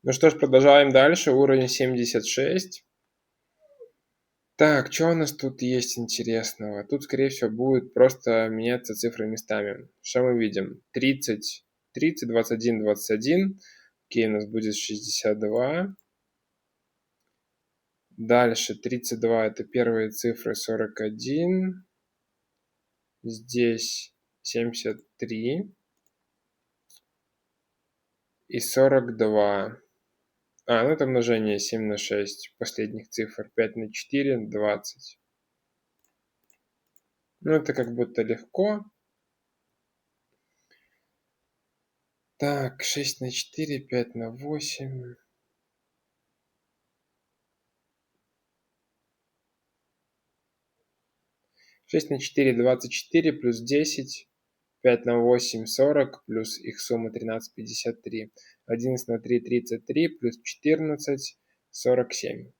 Ну что ж, продолжаем дальше. Уровень 76. Так, что у нас тут есть интересного? Тут, скорее всего, будет просто меняться цифры местами. Что мы видим? 30, 30, 21, 21. Окей, у нас будет 62. Дальше 32 это первые цифры 41. Здесь 73. И 42. Ну это умножение 7 на 6 последних цифр. 5 на 4, 20. Ну это как будто легко. Так, 6 на 4, 5 на 8. Шесть на 4, 24, плюс 10, 5 на 8, 40, плюс их сумма 13, 53. 11 на 3, 33, плюс 14, 47.